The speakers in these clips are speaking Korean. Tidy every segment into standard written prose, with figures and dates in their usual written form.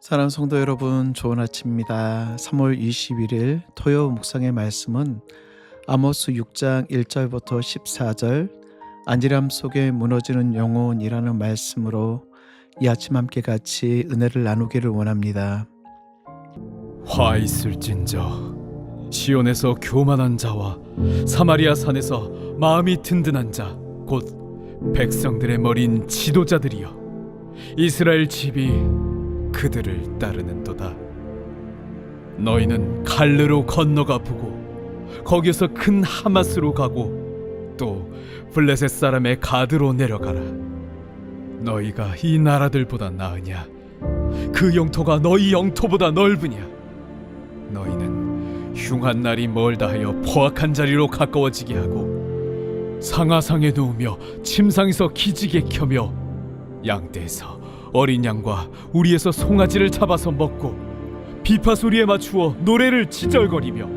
사랑하는 성도 여러분, 좋은 아침입니다. 3월 21일 토요 묵상의 말씀은 아모스 6장 1절부터 14절, 안일함 속에 무너지는 영혼이라는 말씀으로 이 아침 함께 같이 은혜를 나누기를 원합니다. 화 있을진저 시온에서 교만한 자와 사마리아 산에서 마음이 든든한 자 곧 백성들의 머린 지도자들이여, 이스라엘 집이 그들을 따르는도다. 너희는 갈르로 건너가 보고 거기서 큰 하마스로 가고 또 블레셋 사람의 가드로 내려가라. 너희가 이 나라들보다 나으냐? 그 영토가 너희 영토보다 넓으냐? 너희는 흉한 날이 멀다 하여 포악한 자리로 가까워지게 하고 상하상에 누우며 침상에서 기지개 켜며 양떼에서 어린 양과 우리에서 송아지를 잡아서 먹고 비파 소리에 맞추어 노래를 지절거리며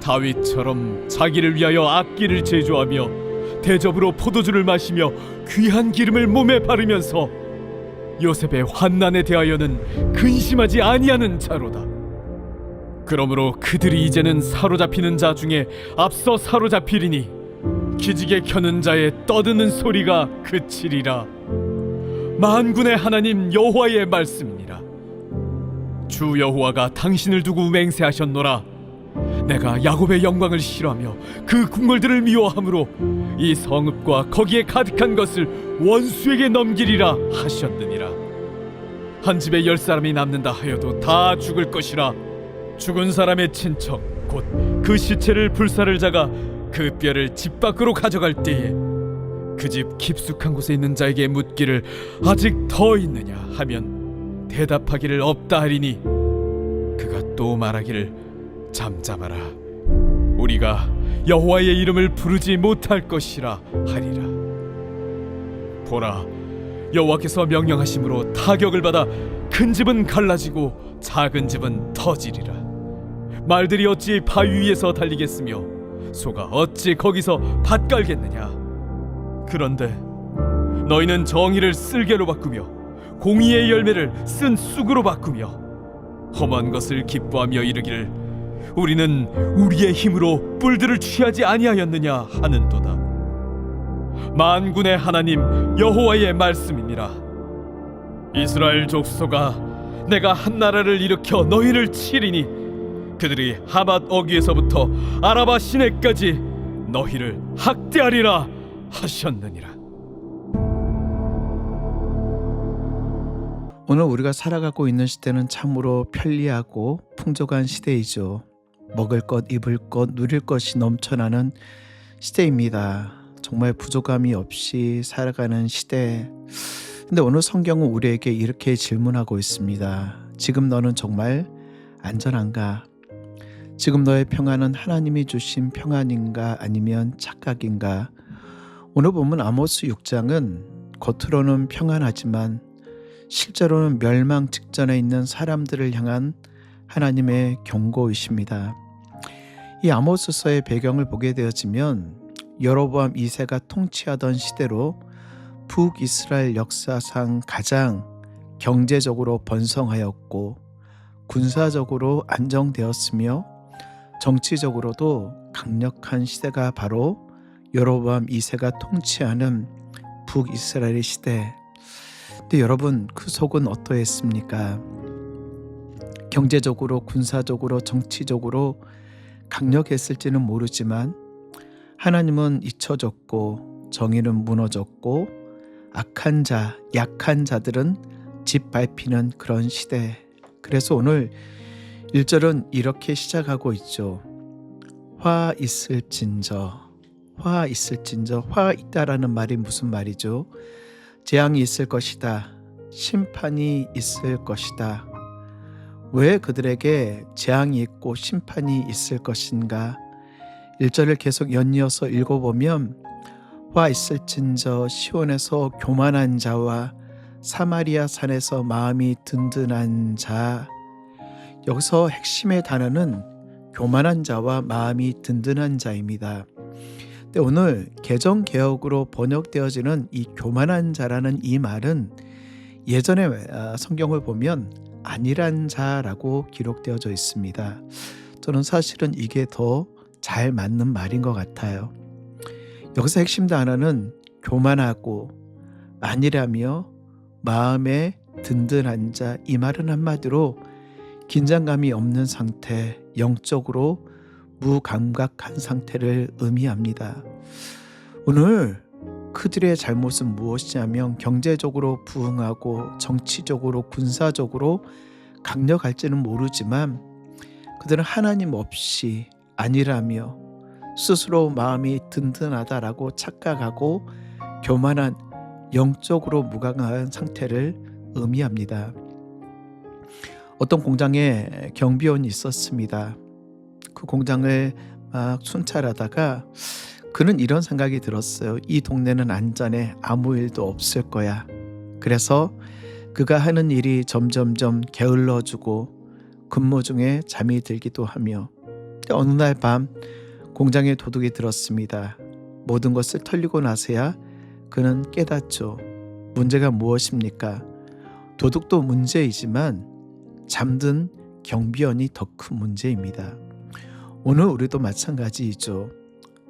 다윗처럼 자기를 위하여 악기를 제조하며 대접으로 포도주를 마시며 귀한 기름을 몸에 바르면서 요셉의 환난에 대하여는 근심하지 아니하는 자로다. 그러므로 그들이 이제는 사로잡히는 자 중에 앞서 사로잡히리니 기지개 켜는 자의 떠드는 소리가 그치리라. 만군의 하나님 여호와의 말씀이니라. 주 여호와가 당신을 두고 맹세하셨노라. 내가 야곱의 영광을 싫어하며 그 궁궐들을 미워함으로 이 성읍과 거기에 가득한 것을 원수에게 넘기리라 하셨느니라. 한 집에 10사람이 남는다 하여도 다 죽을 것이라. 죽은 사람의 친척 곧 그 시체를 불사를 자가 그 뼈를 집 밖으로 가져갈 때에 그 집 깊숙한 곳에 있는 자에게 묻기를 아직 더 있느냐 하면 대답하기를 없다 하리니 그가 또 말하기를 잠잠하라, 우리가 여호와의 이름을 부르지 못할 것이라 하리라. 보라, 여호와께서 명령하심으로 타격을 받아 큰 집은 갈라지고 작은 집은 터지리라. 말들이 어찌 바위 위에서 달리겠으며 소가 어찌 거기서 밭 깔겠느냐. 그런데 너희는 정의를 쓸개로 바꾸며 공의의 열매를 쓴 쑥으로 바꾸며 험한 것을 기뻐하며 이르기를 우리는 우리의 힘으로 뿔들을 취하지 아니하였느냐 하는도다. 만군의 하나님 여호와의 말씀이니라. 이스라엘 족속아, 내가 한 나라를 일으켜 너희를 치리니 그들이 하맛 어귀에서부터 아라바 시내까지 너희를 학대하리라 하셨느니라. 오늘 우리가 살아가고 있는 시대는 참으로 편리하고 풍족한 시대이죠. 먹을 것, 입을 것, 누릴 것이 넘쳐나는 시대입니다. 정말 부족함이 없이 살아가는 시대. 근데 오늘 성경은 우리에게 이렇게 질문하고 있습니다. 지금 너는 정말 안전한가? 지금 너의 평안은 하나님이 주신 평안인가 아니면 착각인가? 오늘 보면 아모스 6장은 겉으로는 평안하지만 실제로는 멸망 직전에 있는 사람들을 향한 하나님의 경고이십니다. 이 아모스서의 배경을 보게 되어지면 여로보암 2세가 통치하던 시대로 북이스라엘 역사상 가장 경제적으로 번성하였고 군사적으로 안정되었으며 정치적으로도 강력한 시대가 바로 여로보암 2세가 통치하는 북이스라엘 시대. 근데 여러분, 그 속은 어떠했습니까? 경제적으로, 군사적으로, 정치적으로 강력했을지는 모르지만 하나님은 잊혀졌고 정의는 무너졌고 악한 자, 약한 자들은 짓밟히는 그런 시대. 그래서 오늘 1절은 이렇게 시작하고 있죠. 화 있을진저. 화 있을진저. 화 있다라는 말이 무슨 말이죠? 재앙이 있을 것이다. 심판이 있을 것이다. 왜 그들에게 재앙이 있고 심판이 있을 것인가? 1절을 계속 연이어서 읽어보면 화 있을진저 시온에서 교만한 자와 사마리아 산에서 마음이 든든한 자. 여기서 핵심의 단어는 교만한 자와 마음이 든든한 자입니다. 근데 오늘 개정개혁으로 번역되어지는 이 교만한 자라는 이 말은 예전에 성경을 보면 안일한 자라고 기록되어져 있습니다. 저는 사실은 이게 더 잘 맞는 말인 것 같아요. 여기서 핵심 단어는 교만하고 안일하며 마음에 든든한 자, 이 말은 한마디로 긴장감이 없는 상태, 영적으로 무감각한 상태를 의미합니다. 오늘 그들의 잘못은 무엇이냐면 경제적으로 부흥하고 정치적으로 군사적으로 강력할지는 모르지만 그들은 하나님 없이 안일하며 스스로 마음이 든든하다라고 착각하고 교만한 영적으로 무감각한 상태를 의미합니다. 어떤 공장에 경비원이 있었습니다. 그 공장을 막 순찰하다가 그는 이런 생각이 들었어요. 이 동네는 안전해. 아무 일도 없을 거야. 그래서 그가 하는 일이 점점점 게을러지고 근무 중에 잠이 들기도 하며 어느 날 밤 공장에 도둑이 들었습니다. 모든 것을 털리고 나서야 그는 깨닫죠. 문제가 무엇입니까? 도둑도 문제이지만 잠든 경비원이 더 큰 문제입니다. 오늘 우리도 마찬가지이죠.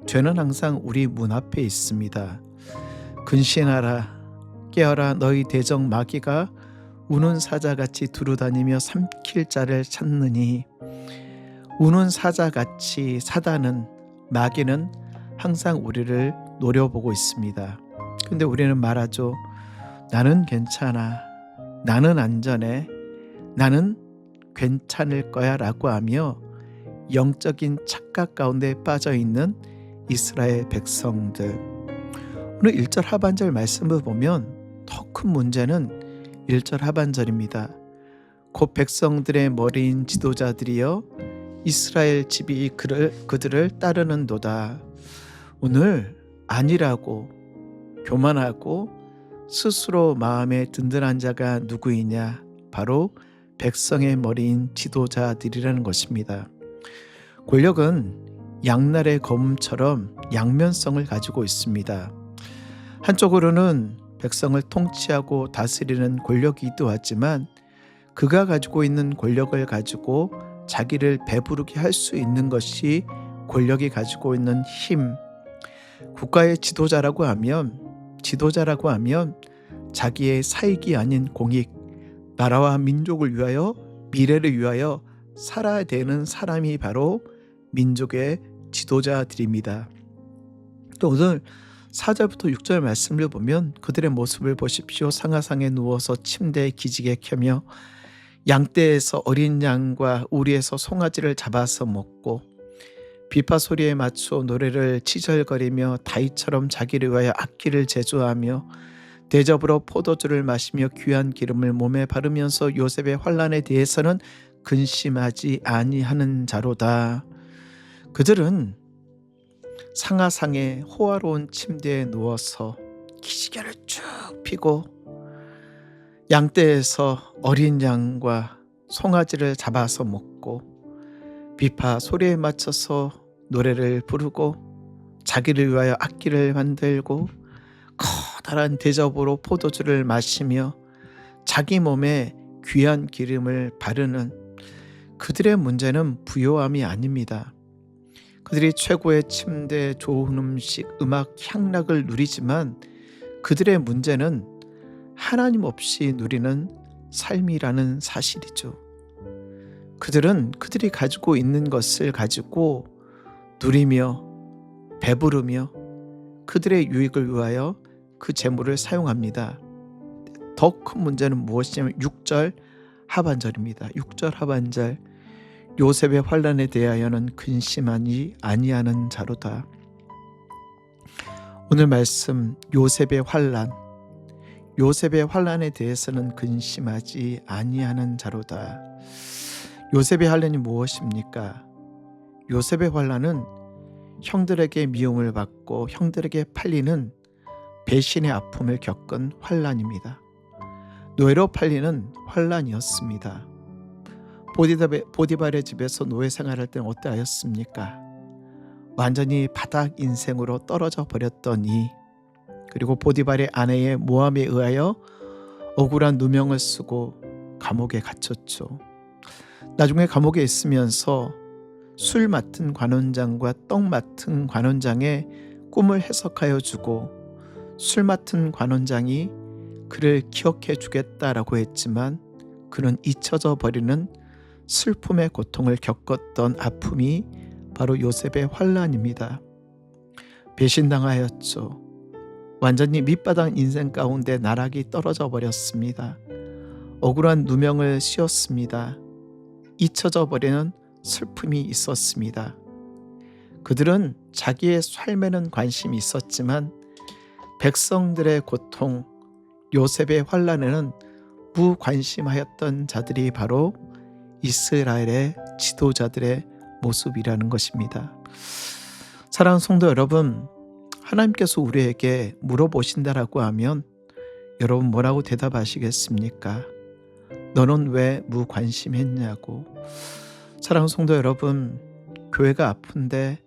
죄는 항상 우리 문 앞에 있습니다. 근신하라, 깨어라, 너희 대적 마귀가 우는 사자같이 두루다니며 삼킬 자를 찾느니. 우는 사자같이 사단은, 마귀는 항상 우리를 노려보고 있습니다. 근데 우리는 말하죠. 나는 괜찮아, 나는 안전해, 나는 괜찮을 거야 라고 하며 영적인 착각 가운데 빠져있는 이스라엘 백성들. 오늘 1절 하반절 말씀을 보면 더 큰 문제는 1절 하반절입니다. 곧 백성들의 머리인 지도자들이여 이스라엘 집이 그들을 따르는도다. 오늘 안일하고 교만하고 스스로 마음에 든든한 자가 누구이냐? 바로 백성의 머리인 지도자들이라는 것입니다. 권력은 양날의 검처럼 양면성을 가지고 있습니다. 한쪽으로는 백성을 통치하고 다스리는 권력이기도 하지만 그가 가지고 있는 권력을 가지고 자기를 배부르게 할 수 있는 것이 권력이 가지고 있는 힘. 국가의 지도자라고 하면 자기의 사익이 아닌 공익, 나라와 민족을 위하여, 미래를 위하여 살아야 되는 사람이 바로 민족의 지도자들입니다. 또 오늘 4절부터 6절 말씀을 보면 그들의 모습을 보십시오. 상하상에 누워서 침대에 기지개 켜며 양떼에서 어린 양과 우리에서 송아지를 잡아서 먹고 비파 소리에 맞춰 노래를 치절거리며 다윗처럼 자기를 위하여 악기를 제조하며 대접으로 포도주를 마시며 귀한 기름을 몸에 바르면서 요셉의 환난에 대해서는 근심하지 아니하는 자로다. 그들은 상하상의 호화로운 침대에 누워서 기지개를 쭉 펴고 양떼에서 어린 양과 송아지를 잡아서 먹고 비파 소리에 맞춰서 노래를 부르고 자기를 위하여 악기를 만들고 커다란 대접으로 포도주를 마시며 자기 몸에 귀한 기름을 바르는 그들의 문제는 부요함이 아닙니다. 그들이 최고의 침대, 좋은 음식, 음악, 향락을 누리지만 그들의 문제는 하나님 없이 누리는 삶이라는 사실이죠. 그들은 그들이 가지고 있는 것을 가지고 누리며 배부르며 그들의 유익을 위하여 그 재물을 사용합니다. 더 큰 문제는 무엇이냐면 6절 하반절입니다. 6절 하반절. 요셉의 환난에 대하여는 근심하지 아니하는 자로다. 오늘 말씀 요셉의 환난에 대해서는 근심하지 아니하는 자로다. 요셉의 환난이 무엇입니까? 요셉의 환난은 형들에게 미움을 받고 형들에게 팔리는 배신의 아픔을 겪은 환난입니다. 노예로 팔리는 환난이었습니다. 보디발의 집에서 노예 생활할 때는 어떠하였습니까? 완전히 바닥 인생으로 떨어져 버렸더니, 그리고 보디발의 아내의 모함에 의하여 억울한 누명을 쓰고 감옥에 갇혔죠. 나중에 감옥에 있으면서 술 맡은 관원장과 떡 맡은 관원장의 꿈을 해석하여 주고 술 맡은 관원장이 그를 기억해 주겠다라고 했지만 그는 잊혀져 버리는 슬픔의 고통을 겪었던 아픔이 바로 요셉의 환난입니다. 배신당하였죠. 완전히 밑바닥 인생 가운데 나락이 떨어져 버렸습니다. 억울한 누명을 씌웠습니다. 잊혀져 버리는 슬픔이 있었습니다. 그들은 자기의 삶에는 관심이 있었지만 백성들의 고통, 요셉의 환난에는 무관심하였던 자들이 바로 이스라엘의 지도자들의 모습이라는 것입니다. 사랑하는 성도 여러분, 하나님께서 우리에게 물어보신다라고 하면 여러분 뭐라고 대답하시겠습니까? 너는 왜 무관심했냐고. 사랑하는 성도 여러분, 교회가 아픈데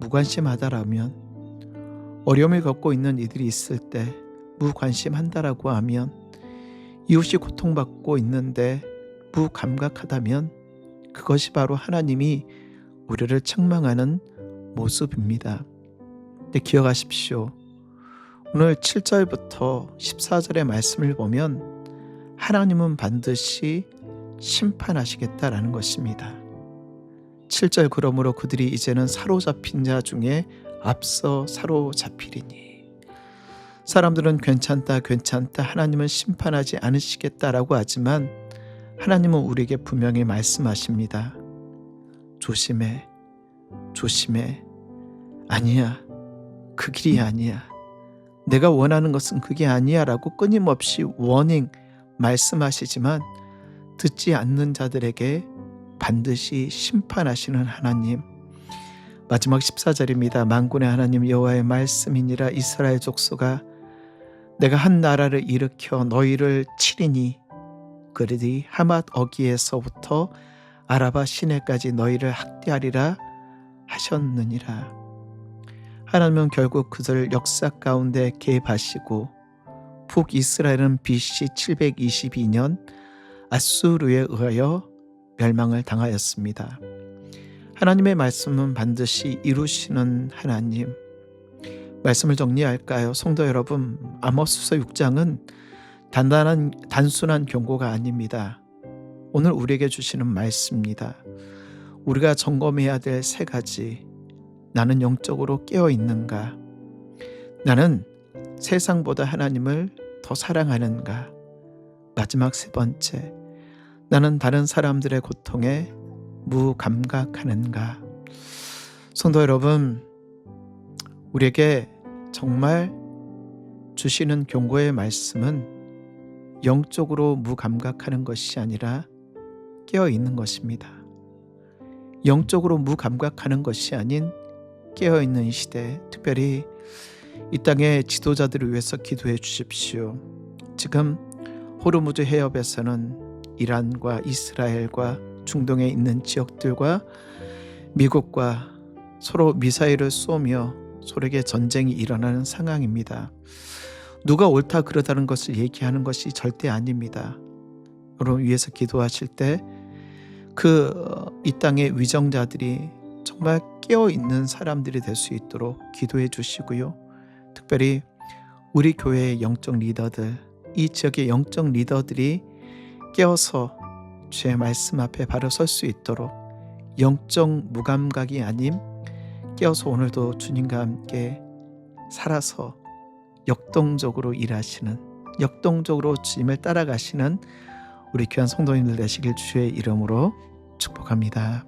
무관심하다라면, 어려움을 겪고 있는 이들이 있을 때 무관심한다라고 하면, 이웃이 고통받고 있는데 무감각하다면 그것이 바로 하나님이 우리를 책망하는 모습입니다. 근데 기억하십시오. 오늘 7절부터 14절의 말씀을 보면 하나님은 반드시 심판하시겠다라는 것입니다. 7절 그러므로 그들이 이제는 사로잡힌 자 중에 앞서 사로잡히리니. 사람들은 괜찮다 하나님은 심판하지 않으시겠다라고 하지만 하나님은 우리에게 분명히 말씀하십니다. 조심해. 아니야. 그 길이 아니야. 내가 원하는 것은 그게 아니야 라고 끊임없이 워닝 말씀하시지만 듣지 않는 자들에게 반드시 심판하시는 하나님. 마지막 14절입니다. 만군의 하나님 여호와의 말씀이니라. 이스라엘 족속아, 내가 한 나라를 일으켜 너희를 치리니 그들이 하맛 어기에서부터 아라바 시내까지 너희를 학대하리라 하셨느니라. 하나님은 결국 그들 역사 가운데 개입하시고 북이스라엘은 BC 722년 아수르에 의하여 멸망을 당하였습니다. 하나님의 말씀은 반드시 이루시는 하나님. 말씀을 정리할까요? 성도 여러분, 아모스서 6장은 단순한 경고가 아닙니다. 오늘 우리에게 주시는 말씀입니다. 우리가 점검해야 될 세 가지. 나는 영적으로 깨어 있는가? 나는 세상보다 하나님을 더 사랑하는가? 마지막 세 번째, 나는 다른 사람들의 고통에 무감각하는가? 성도 여러분, 우리에게 정말 주시는 경고의 말씀은 영적으로 무감각하는 것이 아니라 깨어 있는 것입니다. 영적으로 무감각하는 것이 아닌 깨어 있는 이 시대, 특별히 이 땅의 지도자들을 위해서 기도해 주십시오. 지금 호르무즈 해협에서는 이란과 이스라엘과 중동에 있는 지역들과 미국과 서로 미사일을 쏘며 서로에게 전쟁이 일어나는 상황입니다. 누가 옳다 그러다는 것을 얘기하는 것이 절대 아닙니다. 여러분 위해서 기도하실 때 이 땅의 위정자들이 정말 깨어있는 사람들이 될 수 있도록 기도해 주시고요. 특별히 우리 교회의 영적 리더들, 이 지역의 영적 리더들이 깨어서 주의 말씀 앞에 바로 설 수 있도록 영적 무감각이 아님 깨어서 오늘도 주님과 함께 살아서 역동적으로 일하시는, 역동적으로 주님을 따라가시는 우리 귀한 성도님들 되시길 주의 이름으로 축복합니다.